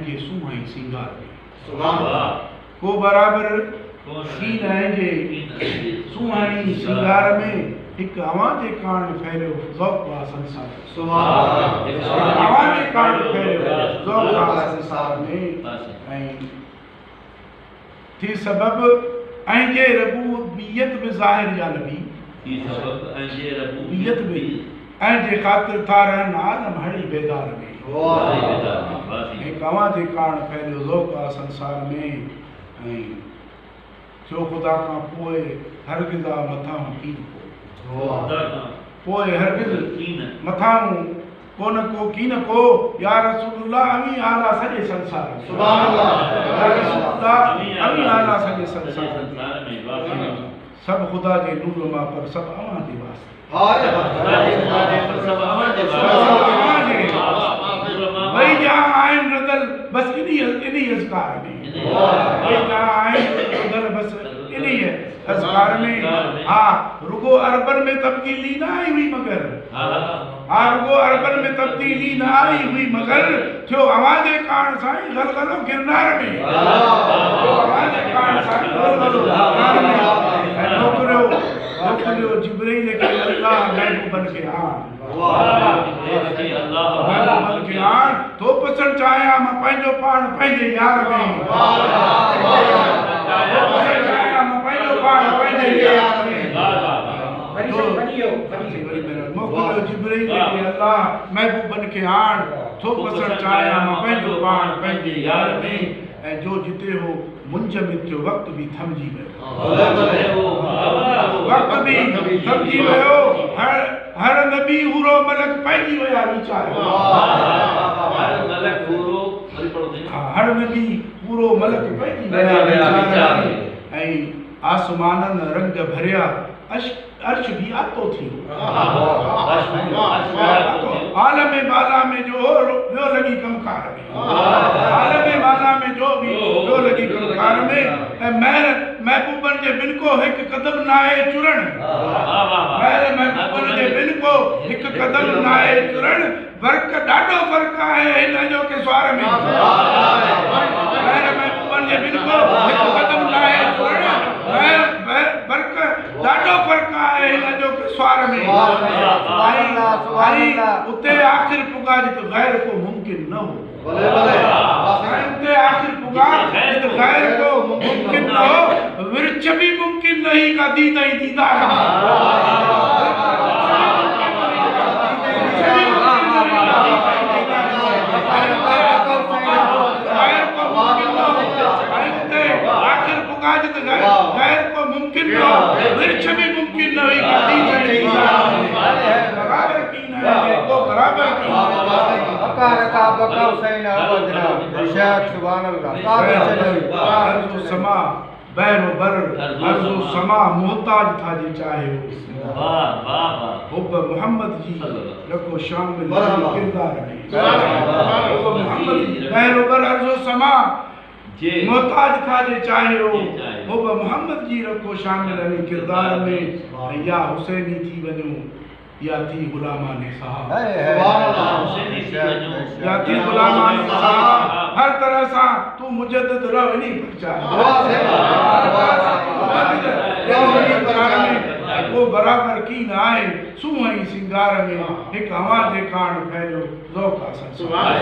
पंहिंजे सुहाई सिंगार में को बराबर कीन जे सुहाई सिंगार में हिकु अवां जे कारण फैलियो ज़ौक़ आहे संसार अवां जे कारण फैलियो ज़ौक़ आहे संसार में ऐं थी सबब ऐं जे रबूबियत में ज़ाहिर या नबी रबूबियत में ऐं जे ख़ातिर था रहनि आलम हड़ी बेदार में हिकु अवां जे कारण फैलियो ज़ौक़ आहे संसार में ऐं जो ख़ुदा खां पोइ हरगिज़ आहे मथां कीन पोइ हरगिज़ मथां को न को कीन को या रसूलुल्लाह अमी आला सॼे संसार में सुभान अल्लाह या रसूलुल्लाह अमी आला सॼे संसार में सब ख़ुदा जे नूर मां पर सब अवां जे वास्ते भई जहाँ आहिनि रदल बस इन्ही अज़कार में भई जहाँ आहिनि रदल बस इन्ही अज़कार में हा रुगो अरबन में तब्दीली न आई हुई मगर हा रुगो अरबन में तब्दीली न आई हुई मगर थियो अवां जे कारण साईं गलगलो गिरनार में अवां जे कारण साईं गलगलो गिरनार में नौकरियो जिब्रील के अल्लाह महबूबन के आन महबूबन के आन तो पसंद चाहया मां पंहिंजो पाण पंहिंजे यार में जिब्रील के अल्लाह महबूबन के आन तो पसंद चाहया मां पंहिंजो पाण पंहिंजे यार में ऐं जो जिते हो मुंजमिद जो वक्त भी थमजी वियो वक्त भी थमजी वियो हर नबी हुरो मलक पंहिंजी विया वीचार हर नबी पूरो मलक पंहिंजी विया वीचार ऐं आसमाननि रंग भरिया अर्श भी आतो थी आलम बाला में जो ॿियो लॻी कमकार में आलम बाला में जो भी ॿियो लॻी कमकार में ऐं महबूबन जे बिन को हिकु क़दम न आहे चुरण महबूबन जे बिन को हिकु क़दम न आहे चुरण वर्क ॾाढो फ़र्क़ु आहे हिन जो के स्वार में महबूबन जे बिन को हिकु क़दम न आहे चुरण वर्क ॾाढो फ़र्क़ु आहे हिन जो के स्वार में उते आख़िर पुगा जिते गैर को मुमकिन न हो उते आख़िर पुगा जिते गैर को मुमकिन न हो विरच भी मुमकिन नहीं का दीदा ही दीदार आखिर पुगा जिते गैर को मुमकिन न हो विरच भी मुमकिन नहीं का दीदा ही दीदार बराबर की न है को बराबर की रका बका हुसैन अबदना शेख सुभान अल्लाह अर्ज़ो समा बैरो बर अर्ज़ो समा मोहताज था जे चाहे हुब मोहम्मद जी रखो शामिल किरदार में हुब मोहम्मद जी बैरो बर अर्ज़ो समा मोहताज था जे चाहे हुब मोहम्मद जी रखो शामिल किरदार में या हुसैनी थी वञो या थी गुलामाने साहब या थी गुलामाने साहब हर तरह से तू मुजद्दद रह नहीं पहुंचा को बराबर की न आए सुहाई सिंगार में एक हवा जे कारण फैलियो ज़ौक़ संसार